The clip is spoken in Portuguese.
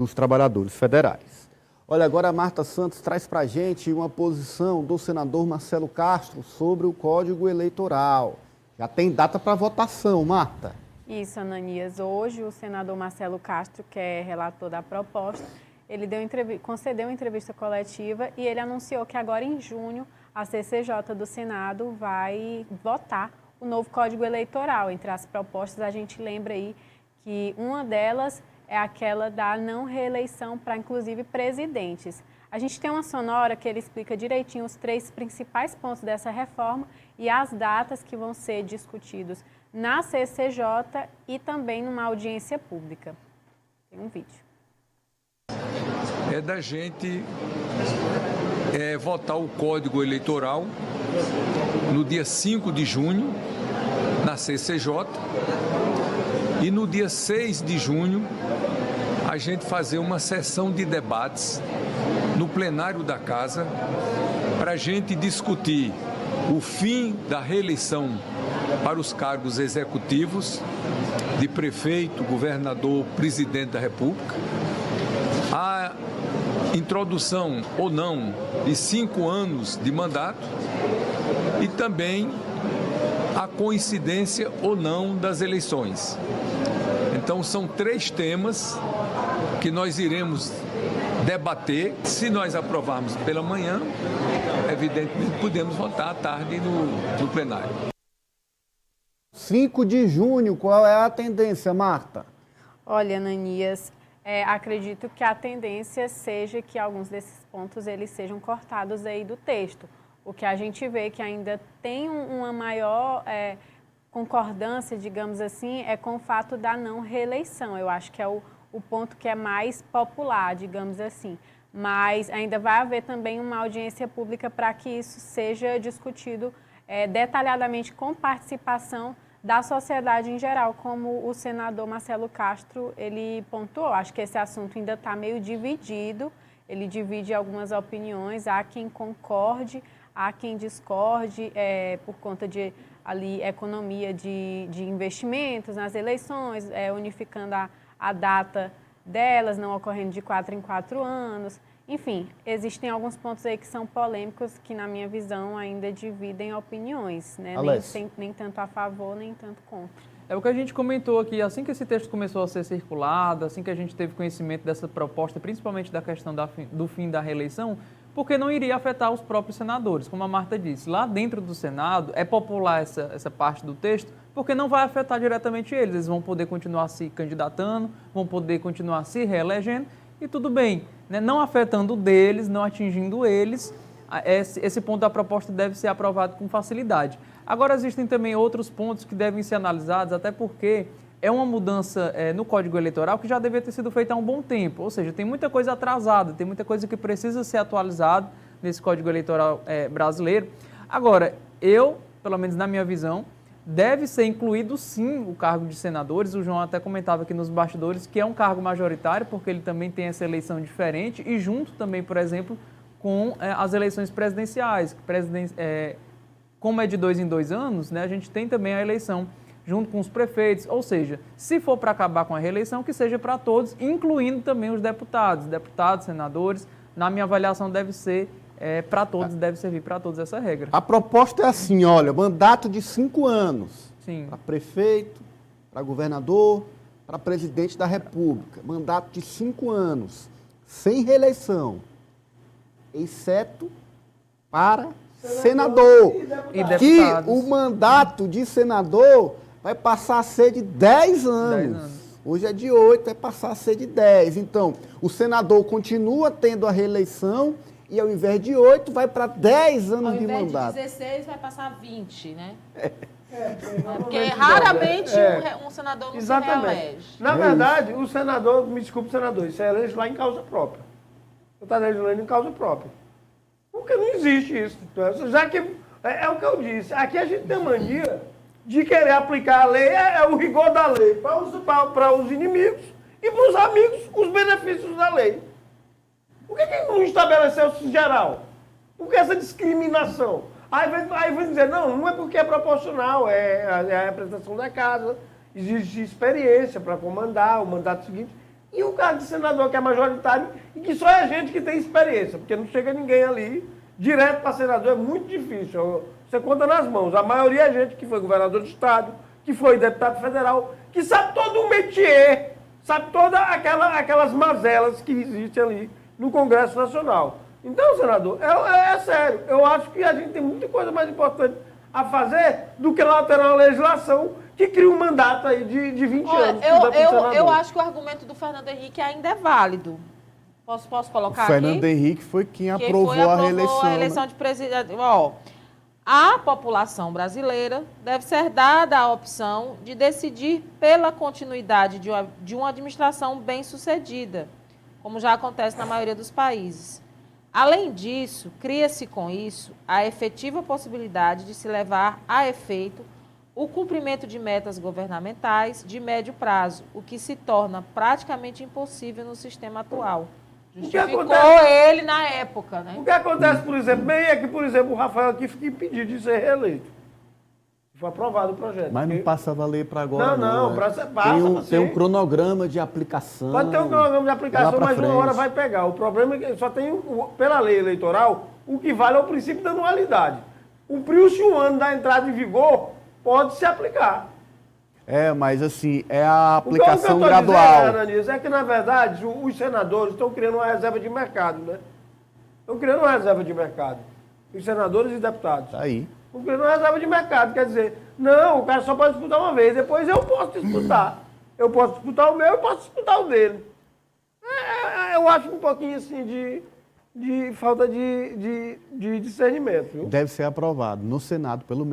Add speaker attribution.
Speaker 1: dos trabalhadores federais. Olha, agora a Marta Santos traz para a gente uma posição do senador Marcelo Castro sobre o Código Eleitoral. Já tem data para votação, Marta.
Speaker 2: Isso, Ananias. Hoje o senador Marcelo Castro, que é relator da proposta, ele concedeu uma entrevista coletiva e ele anunciou que agora em junho a CCJ do Senado vai votar o novo Código Eleitoral. Entre as propostas, a gente lembra aí que uma delas é aquela da não reeleição para, inclusive, presidentes. A gente tem uma sonora que ele explica direitinho os 3 principais pontos dessa reforma e as datas que vão ser discutidos na CCJ e também numa audiência pública. Tem um vídeo.
Speaker 3: É da gente votar o Código Eleitoral no dia 5 de junho, na CCJ, e no dia 6 de junho, a gente fazer uma sessão de debates no plenário da Casa para a gente discutir o fim da reeleição para os cargos executivos de prefeito, governador, presidente da República, a introdução ou não de 5 anos de mandato e também a coincidência ou não das eleições. Então, são 3 temas que nós iremos debater. Se nós aprovarmos pela manhã, evidentemente podemos votar à tarde no plenário.
Speaker 1: 5 de junho, qual é a tendência, Marta?
Speaker 2: Olha, Ananias, acredito que a tendência seja que alguns desses pontos eles sejam cortados aí do texto. O que a gente vê que ainda tem uma maior concordância, digamos assim, é com o fato da não reeleição. Eu acho que é o ponto que é mais popular, digamos assim. Mas ainda vai haver também uma audiência pública para que isso seja discutido detalhadamente com participação da sociedade em geral, como o senador Marcelo Castro ele pontuou. Acho que esse assunto ainda está meio dividido, ele divide algumas opiniões, há quem concorde, há quem discorde por conta de ali, economia de investimentos nas eleições, unificando a data delas, não ocorrendo de 4 em 4 anos. Enfim, existem alguns pontos aí que são polêmicos que, na minha visão, ainda dividem opiniões, né? Nem tanto a favor, nem tanto contra.
Speaker 4: É o que a gente comentou aqui, assim que esse texto começou a ser circulado, assim que a gente teve conhecimento dessa proposta, principalmente da questão do fim da reeleição, porque não iria afetar os próprios senadores. Como a Marta disse, lá dentro do Senado é popular essa parte do texto, porque não vai afetar diretamente eles. Eles vão poder continuar se candidatando, vão poder continuar se reelegendo e tudo bem, né? Não afetando deles, não atingindo eles, esse ponto da proposta deve ser aprovado com facilidade. Agora, existem também outros pontos que devem ser analisados, até porque é uma mudança no Código Eleitoral que já devia ter sido feita há um bom tempo, ou seja, tem muita coisa atrasada, tem muita coisa que precisa ser atualizada nesse Código Eleitoral brasileiro. Agora, pelo menos na minha visão, deve ser incluído sim o cargo de senadores. O João até comentava aqui nos bastidores que é um cargo majoritário, porque ele também tem essa eleição diferente e junto também, por exemplo, com as eleições presidenciais. Como é de 2 em 2 anos, né, a gente tem também a eleição junto com os prefeitos, ou seja, se for para acabar com a reeleição, que seja para todos, incluindo também os deputados, senadores. Na minha avaliação deve ser para todos, deve servir para todos essa regra.
Speaker 1: A proposta é assim, olha, mandato de 5 anos.
Speaker 4: Sim.
Speaker 1: Para prefeito, para governador, para presidente da República. Mandato de 5 anos, sem reeleição, exceto para senador.
Speaker 4: E
Speaker 1: que
Speaker 4: deputados.
Speaker 1: o mandato de senador vai passar a ser de 10 anos.
Speaker 4: 10 anos.
Speaker 1: Hoje é de 8, vai passar a ser de 10. Então, o senador continua tendo a reeleição e ao invés de 8, vai para 10 anos de mandato.
Speaker 5: Ao invés de 16, vai passar 20, né? Porque raramente um senador não se reelege.
Speaker 6: Na verdade, o senador, me desculpe, senador, isso é elege lá em causa própria. Você está legislando em causa própria. Porque não existe isso. Já que, é o que eu disse, aqui a gente tem mania de querer aplicar a lei, o rigor da lei para os inimigos e para os amigos os benefícios da lei. Por que não estabeleceu isso geral? Por que essa discriminação? Aí vai dizer, não é porque é proporcional, é a representação da casa, existe experiência para comandar o mandato seguinte. e o cargo de senador que é majoritário e que só é gente que tem experiência, porque não chega ninguém ali direto para senador, é muito difícil. Você conta nas mãos. A maioria é gente que foi governador do estado, que foi deputado federal, que sabe todo o métier, sabe todas aquelas mazelas que existem ali no Congresso Nacional. Então, senador, é sério. Eu acho que a gente tem muita coisa mais importante a fazer do que alterar uma legislação que cria um mandato aí de 20 anos.
Speaker 5: Eu acho que o argumento do Fernando Henrique ainda é válido. Posso colocar aqui?
Speaker 1: Fernando Henrique foi quem aprovou a reeleição.
Speaker 5: A eleição de presidente. A população brasileira deve ser dada a opção de decidir pela continuidade de uma administração bem-sucedida, como já acontece na maioria dos países. Além disso, cria-se com isso a efetiva possibilidade de se levar a efeito o cumprimento de metas governamentais de médio prazo, o que se torna praticamente impossível no sistema atual. Justificou ele na época, né?
Speaker 6: O que acontece, por exemplo, bem é que, por exemplo, o Rafael aqui fica impedido de ser reeleito. Foi aprovado o projeto.
Speaker 1: Mas não passa a valer para agora.
Speaker 6: Não,
Speaker 1: tem um cronograma de aplicação.
Speaker 6: Pode ter um cronograma de aplicação, mas uma hora vai pegar. O problema é que só tem, pela lei eleitoral, o que vale é o princípio da anualidade. Cumpriu-se um ano da entrada em vigor, pode se aplicar.
Speaker 1: Mas assim, é a aplicação gradual.
Speaker 6: Dizendo, é que, na verdade, os senadores estão criando uma reserva de mercado, né? Estão criando uma reserva de mercado. Os senadores e deputados.
Speaker 1: Tá aí.
Speaker 6: Estão criando uma reserva de mercado. Quer dizer, não, o cara só pode disputar uma vez, depois eu posso disputar. Eu posso disputar o meu, eu posso disputar o dele. Eu acho um pouquinho assim de falta de discernimento. Viu?
Speaker 1: Deve ser aprovado, no Senado, pelo menos.